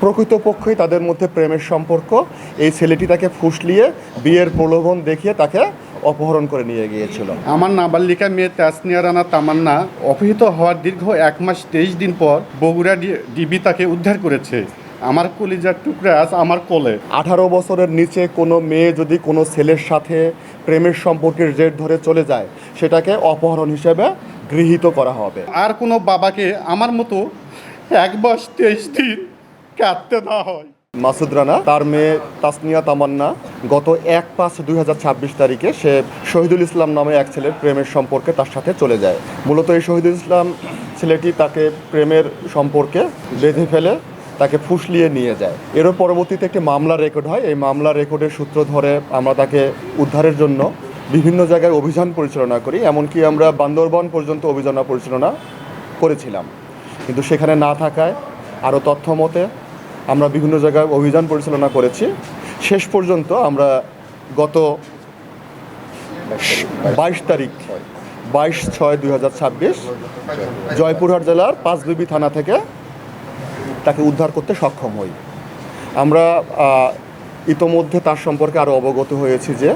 প্রকৃতপক্ষেই তাদের মধ্যে প্রেমের সম্পর্ক। এই ছেলেটি তাকে ফুসলিয়ে বিয়ের প্রলোভন দেখিয়ে তাকে অপহরণ করে নিয়ে গিয়েছিল। আমার নাবালিকা মেয়ে তাসনিয়া রানা তামান্না অপহৃত হওয়ার দীর্ঘ 1 মাস 23 দিন পর বগুড়া ডিবি তাকে উদ্ধার করেছে। আমার কলিজার টুকরা আজ আমার কোলে। 18 বছরের নিচে কোনো মেয়ে যদি কোনো ছেলের সাথে প্রেমের সম্পর্কের জের ধরে চলে যায়, সেটাকে অপহরণ হিসেবে গৃহীত করা হবে। আর কোনো বাবাকে আমার মতো 1 মাস 23 দিন কাঁদতে না হয়। মাসুদ রানা তার মেয়ে তাসনিয়া তামান্না গত 1/5/2026 তারিখে সে শহীদুল ইসলাম নামে এক ছেলের প্রেমের সম্পর্কে তার সাথে চলে যায়। মূলত এই শহীদুল ইসলাম ছেলেটি তাকে প্রেমের সম্পর্কে বেঁধে ফেলে তাকে ফুসলিয়ে নিয়ে যায়। এরও পরবর্তীতে একটি মামলা রেকর্ড হয়। এই মামলা রেকর্ডের সূত্র ধরে আমরা তাকে উদ্ধারের জন্য বিভিন্ন জায়গায় অভিযান পরিচালনা করি, এমনকি আমরা বান্দরবান পর্যন্ত অভিযান পরিচালনা করেছিলাম। কিন্তু সেখানে না থাকায় আরও তথ্য মতে আমরা বিভিন্ন জায়গায় অভিযান পরিচালনা করেছি। শেষ পর্যন্ত আমরা গত 22 তারিখ 22/6/2026 জয়পুরহাট জেলার পাঁচবিবি থানা থেকে তাকে উদ্ধার করতে সক্ষম হই। আমরা ইতোমধ্যে তার সম্পর্কে আরও অবগত হয়েছি যে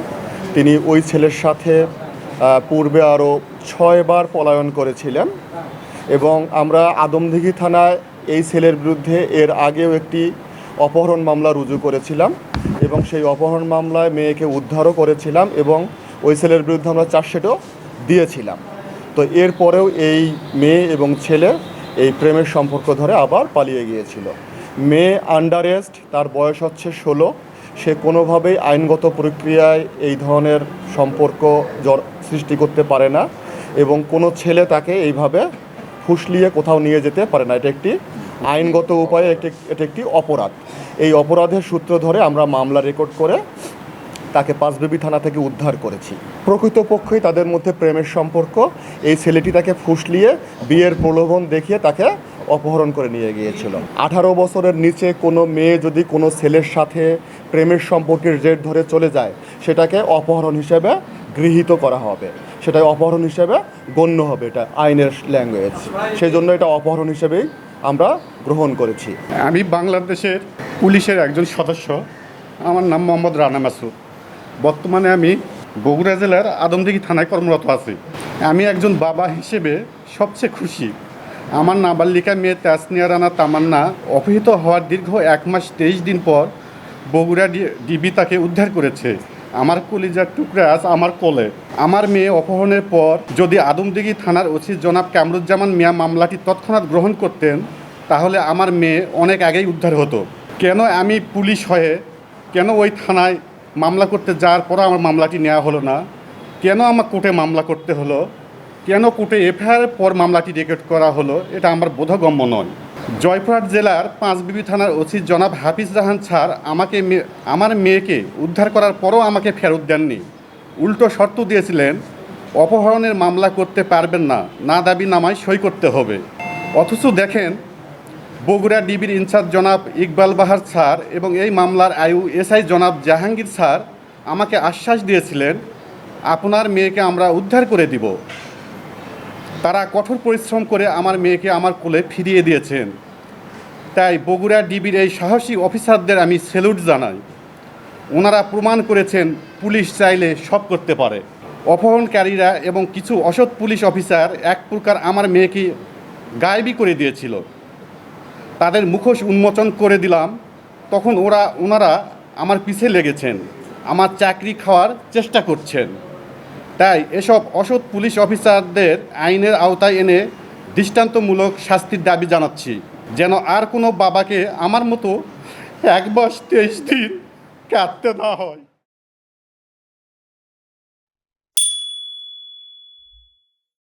তিনি ওই ছেলের সাথে পূর্বে আরও 6 বার পলায়ন করেছিলেন এবং আমরা আদমদীঘি থানায় এই ছেলের বিরুদ্ধে এর আগেও একটি অপহরণ মামলা রুজু করেছিলাম এবং সেই অপহরণ মামলায় মেয়েকে উদ্ধারও করেছিলাম এবং ওই ছেলের বিরুদ্ধে আমরা চার্জশিটও দিয়েছিলাম। তো এরপরেও এই মেয়ে এবং ছেলে এই প্রেমের সম্পর্ক ধরে আবার পালিয়ে গিয়েছিল। মেয়ে আন্ডার এজ, তার বয়স হচ্ছে 16। সে কোনোভাবেই আইনগত প্রক্রিয়ায় এই ধরনের সম্পর্ক সৃষ্টি করতে পারে না এবং কোনো ছেলে তাকে এইভাবে ফুসলিয়ে কোথাও নিয়ে যেতে পারে না। এটা একটি আইনগত উপায়ে এটা একটি অপরাধ। এই অপরাধের সূত্র ধরে আমরা মামলা রেকর্ড করে তাকে পাঁচবিবি থানা থেকে উদ্ধার করেছি। প্রকৃতপক্ষেই তাদের মধ্যে প্রেমের সম্পর্ক। এই ছেলেটি তাকে ফুসলিয়ে বিয়ের প্রলোভন দেখিয়ে তাকে অপহরণ করে নিয়ে গিয়েছিল। 18 বছরের নিচে কোনো মেয়ে যদি কোনো ছেলের সাথে প্রেমের সম্পর্কের জের ধরে চলে যায়, সেটাকে অপহরণ হিসেবে গৃহীত করা হবে, সেটা অপহরণ হিসেবে গণ্য হবে। এটা আইনের ল্যাঙ্গুয়েজ, সেই জন্য এটা অপহরণ হিসেবেই আমরা গ্রহণ করেছি। আমি বাংলাদেশের পুলিশের একজন সদস্য। আমার নাম মোহাম্মদ রানা মাসুদ। বর্তমানে আমি বগুড়া জেলার আদমদীঘি থানায় কর্মরত আছি। আমি একজন বাবা হিসেবে সবচেয়ে খুশি। আমার নাবালিকা মেয়ে তাসনিয়া রানা তামান্না অপহৃত হওয়ার দীর্ঘ 1 মাস 23 দিন পর বগুড়া ডিবি তাকে উদ্ধার করেছে। আমার কলিজার টুকরা আজ আমার কোলে। আমার মেয়ে অপহরণের পর যদি আদমদীঘি থানার ওসি জনাব কামরুজ্জামান মিয়া মামলাটি তৎক্ষণাৎ গ্রহণ করতেন, তাহলে আমার মেয়ে অনেক আগেই উদ্ধার হতো। কেন আমি পুলিশ হয়ে কেন ওই থানায় মামলা করতে যাওয়ার পরও আমার মামলাটি নেওয়া হলো না? কেন আমার কোর্টে মামলা করতে হলো? কেন কোর্টে এফআইআর পর মামলাটি রেকর্ড করা হলো? এটা আমার বোধগম্য নয়। জয়পুরহাট জেলার পাঁচবিবি থানার ওসি জনাব হাফিজ জাহান স্যার আমার মেয়েকে উদ্ধার করার পরও আমাকে ফেরত দেননি। উল্টো শর্ত দিয়েছিলেন, অপহরণের মামলা করতে পারবেন না, না দাবি নামায় সই করতে হবে। অথচ দেখেন, বগুড়া ডিবির ইনচার্জ জনাব ইকবাল বাহার স্যার এবং এই মামলার এসআই জনাব জাহাঙ্গীর স্যার আমাকে আশ্বাস দিয়েছিলেন, আপনার মেয়েকে আমরা উদ্ধার করে দিব। তারা কঠোর পরিশ্রম করে আমার মেয়েকে আমার কোলে ফিরিয়ে দিয়েছেন। তাই বগুড়া ডিবির এই সাহসী অফিসারদের আমি স্যালুট জানাই। ওনারা প্রমাণ করেছেন পুলিশ চাইলে সব করতে পারে। অপহরণকারীরা এবং কিছু অসৎ পুলিশ অফিসার এক প্রকার আমার মেয়েকে গায়েবী করে দিয়েছিল। তাদের মুখোশ উন্মোচন করে দিলাম, তখন ওনারা আমার পিছে লেগেছেন, আমার চাকরি খাওয়ার চেষ্টা করছেন। তাই এসব অসৎ পুলিশ অফিসারদের আইনের আওতায় এনে দৃষ্টান্তমূলক শাস্তির দাবি জানাচ্ছি, যেন আর কোনো বাবাকে আমার মতো 1 মাস 23 দিন কাঁদতে না হয়।